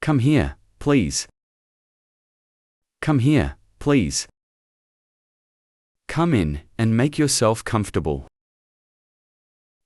Come here, please. Come here, please. Come in and make yourself comfortable.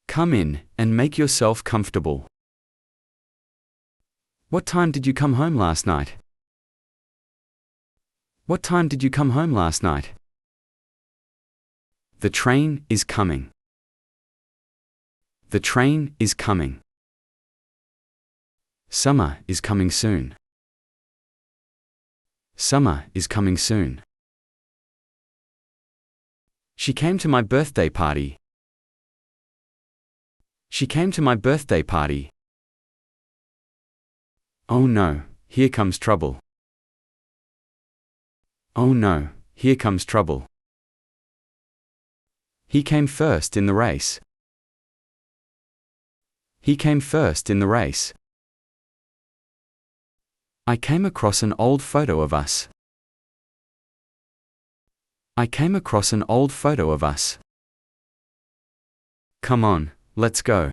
Come in and make yourself comfortable. What time did you come home last night? What time did you come home last night? The train is coming. The train is coming. Summer is coming soon. Summer is coming soon. She came to my birthday party. She came to my birthday party. Oh no, here comes trouble. Oh no, here comes trouble. He came first in the race. He came first in the race. I came across an old photo of us. I came across an old photo of us. Come on, let's go.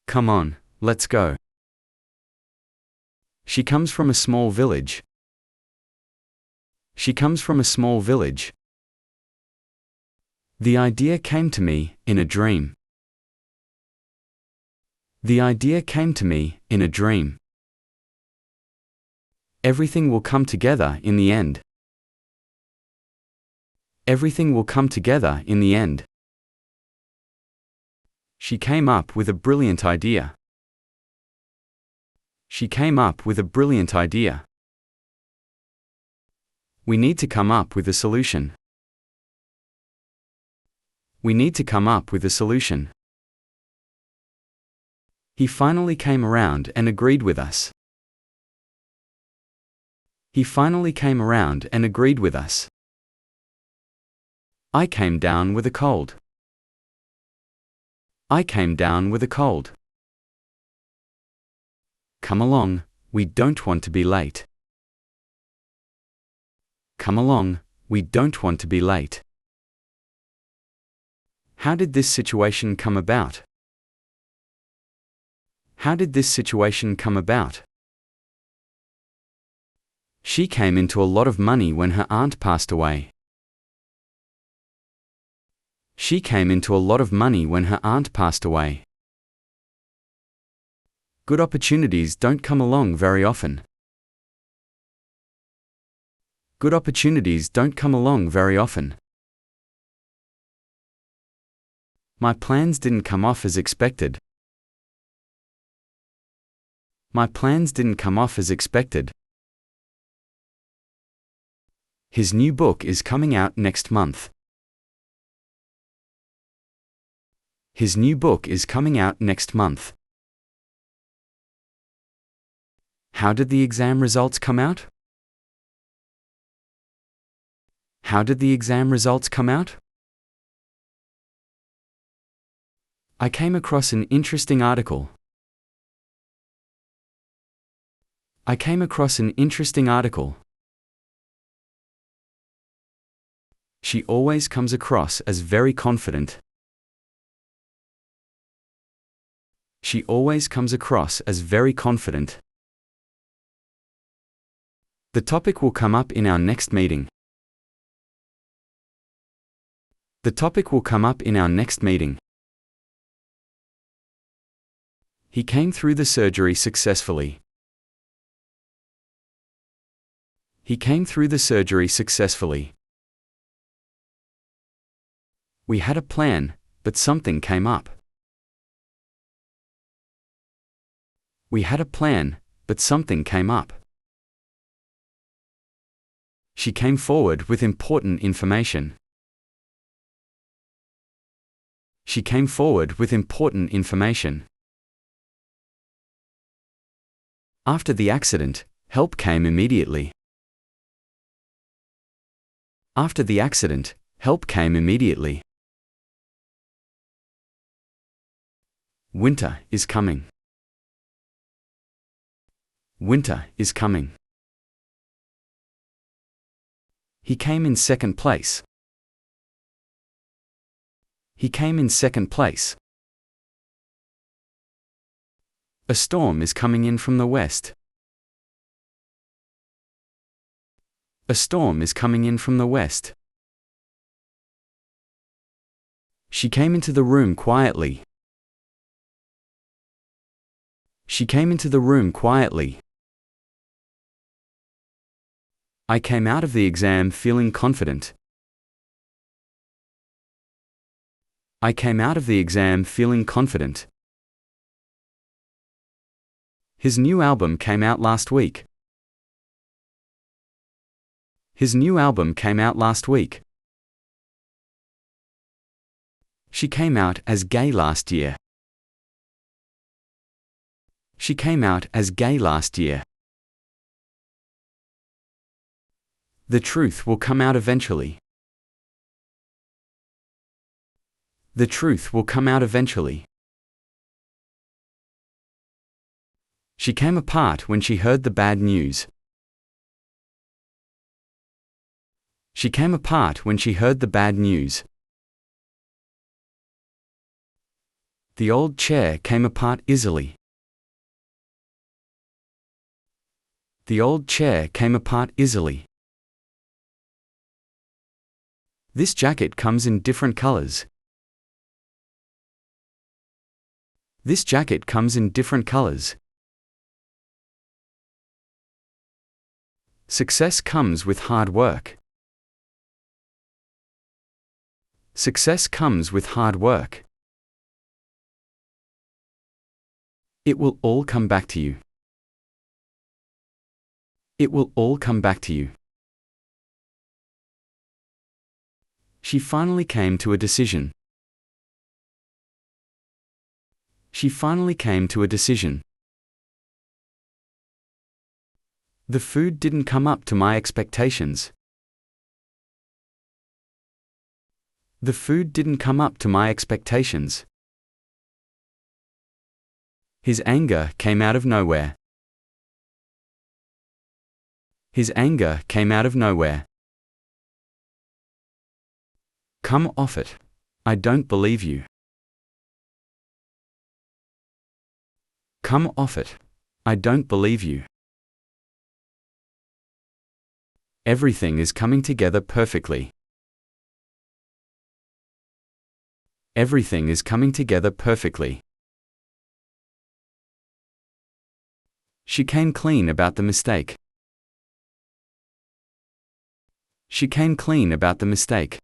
Come on, let's go. She comes from a small village. She comes from a small village. The idea came to me in a dream. The idea came to me in a dream. Everything will come together in the end. Everything will come together in the end. She came up with a brilliant idea. She came up with a brilliant idea. We need to come up with a solution. We need to come up with a solution. He finally came around and agreed with us. He finally came around and agreed with us. I came down with a cold. I came down with a cold. Come along, we don't want to be late. Come along, we don't want to be late. How did this situation come about? How did this situation come about? She came into a lot of money when her aunt passed away. She came into a lot of money when her aunt passed away. Good opportunities don't come along very often. Good opportunities don't come along very often. My plans didn't come off as expected. My plans didn't come off as expected. His new book is coming out next month. His new book is coming out next month. How did the exam results come out? How did the exam results come out? I came across an interesting article. I came across an interesting article. She always comes across as very confident. She always comes across as very confident. The topic will come up in our next meeting. The topic will come up in our next meeting. He came through the surgery successfully. He came through the surgery successfully. We had a plan, but something came up. We had a plan, but something came up. She came forward with important information. She came forward with important information. After the accident, help came immediately. After the accident, help came immediately. Winter is coming. Winter is coming. He came in second place. He came in second place. A storm is coming in from the west. A storm is coming in from the west. She came into the room quietly. She came into the room quietly. I came out of the exam feeling confident. I came out of the exam feeling confident. His new album came out last week. His new album came out last week. She came out as gay last year. She came out as gay last year. The truth will come out eventually. The truth will come out eventually. She came apart when she heard the bad news. She came apart when she heard the bad news. The old chair came apart easily. The old chair came apart easily. This jacket comes in different colors. This jacket comes in different colors. Success comes with hard work. Success comes with hard work. It will all come back to you. It will all come back to you. She finally came to a decision. She finally came to a decision. The food didn't come up to my expectations. The food didn't come up to my expectations. His anger came out of nowhere. His anger came out of nowhere. Come off it. I don't believe you. Come off it. I don't believe you. Everything is coming together perfectly. Everything is coming together perfectly. She came clean about the mistake. She came clean about the mistake.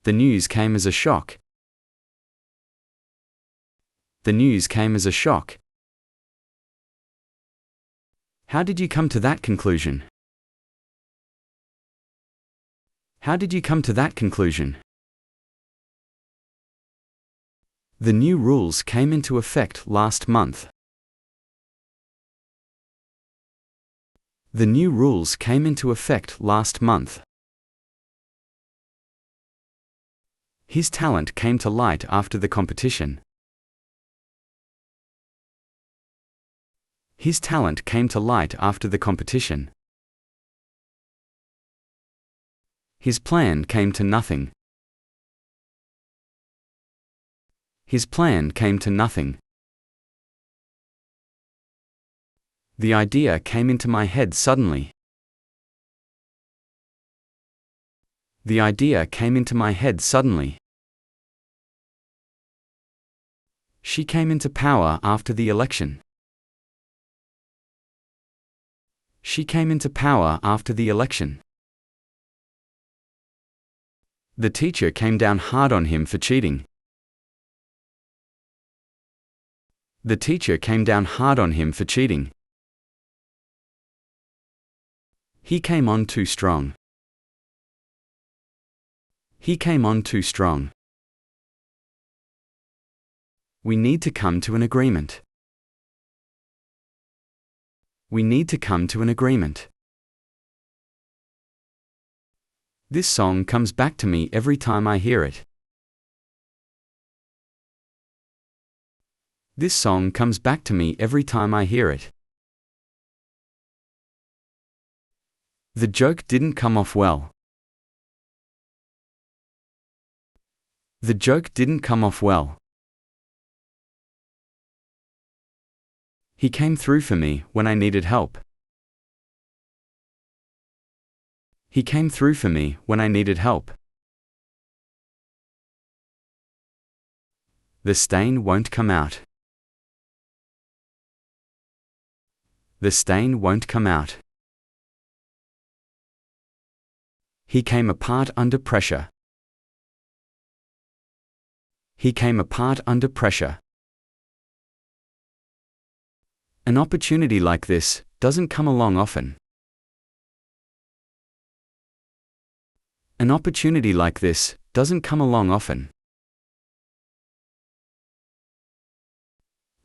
The news came as a shock. The news came as a shock. How did you come to that conclusion? How did you come to that conclusion? The new rules came into effect last month. The new rules came into effect last month. His talent came to light after the competition. His talent came to light after the competition. His plan came to nothing. His plan came to nothing. The idea came into my head suddenly. The idea came into my head suddenly. She came into power after the election. She came into power after the election. The teacher came down hard on him for cheating. The teacher came down hard on him for cheating. He came on too strong. He came on too strong. We need to come to an agreement. We need to come to an agreement. This song comes back to me every time I hear it. This song comes back to me every time I hear it. The joke didn't come off well. The joke didn't come off well. He came through for me when I needed help. He came through for me when I needed help. The stain won't come out. The stain won't come out. He came apart under pressure. He came apart under pressure. An opportunity like this doesn't come along often. An opportunity like this doesn't come along often.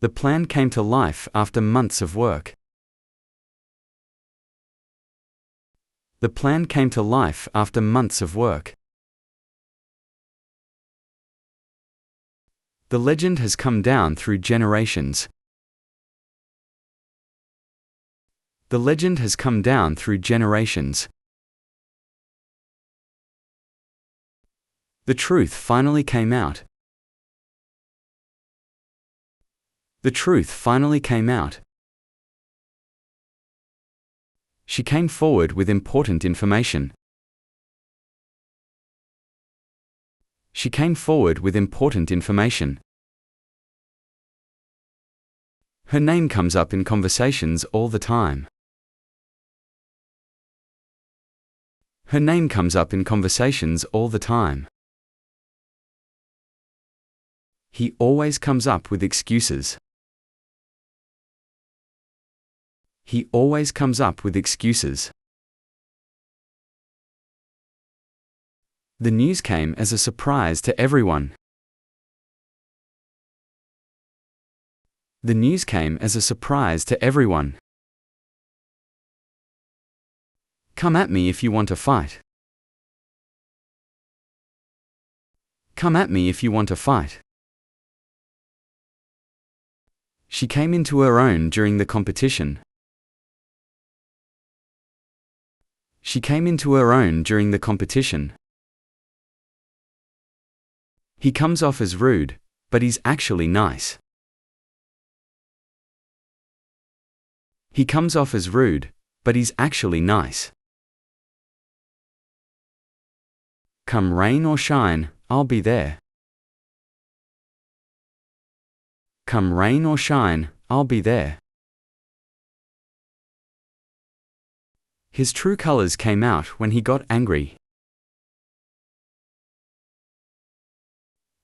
The plan came to life after months of work. The plan came to life after months of work. The legend has come down through generations. The legend has come down through generations. The truth finally came out. The truth finally came out. She came forward with important information. She came forward with important information. Her name comes up in conversations all the time. Her name comes up in conversations all the time. He always comes up with excuses. He always comes up with excuses. The news came as a surprise to everyone. The news came as a surprise to everyone. Come at me if you want to fight. Come at me if you want to fight. She came into her own during the competition. She came into her own during the competition. He comes off as rude, but he's actually nice. He comes off as rude, but he's actually nice. Come rain or shine, I'll be there. Come rain or shine, I'll be there. His true colors came out when he got angry.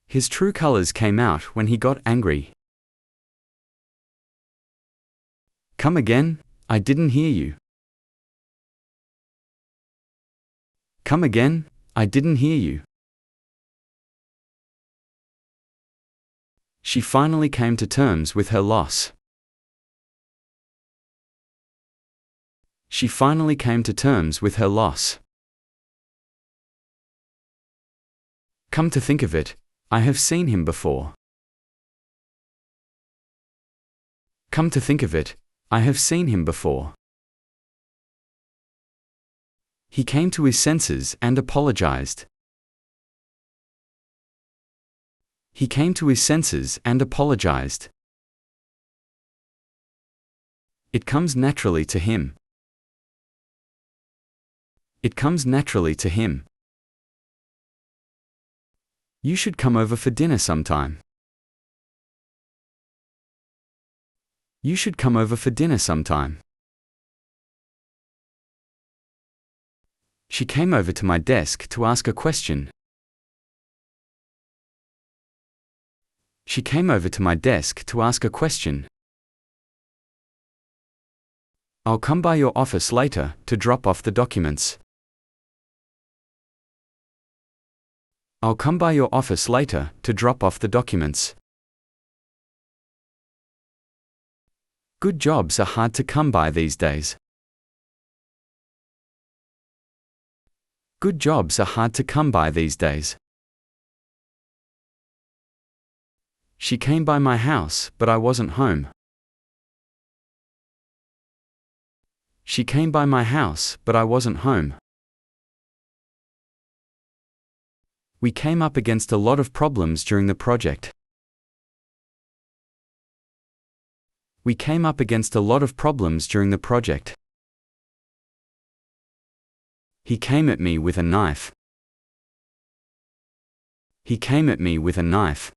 His true colors came out when he got angry. Come again, I didn't hear you. Come again, I didn't hear you. She finally came to terms with her loss. She finally came to terms with her loss. Come to think of it, I have seen him before. Come to think of it, I have seen him before. He came to his senses and apologized. He came to his senses and apologized. It comes naturally to him. It comes naturally to him. You should come over for dinner sometime. You should come over for dinner sometime. She came over to my desk to ask a question. She came over to my desk to ask a question. I'll come by your office later to drop off the documents. I'll come by your office later to drop off the documents. Good jobs are hard to come by these days. Good jobs are hard to come by these days. She came by my house, but I wasn't home. She came by my house, but I wasn't home. We came up against a lot of problems during the project. We came up against a lot of problems during the project. He came at me with a knife. He came at me with a knife.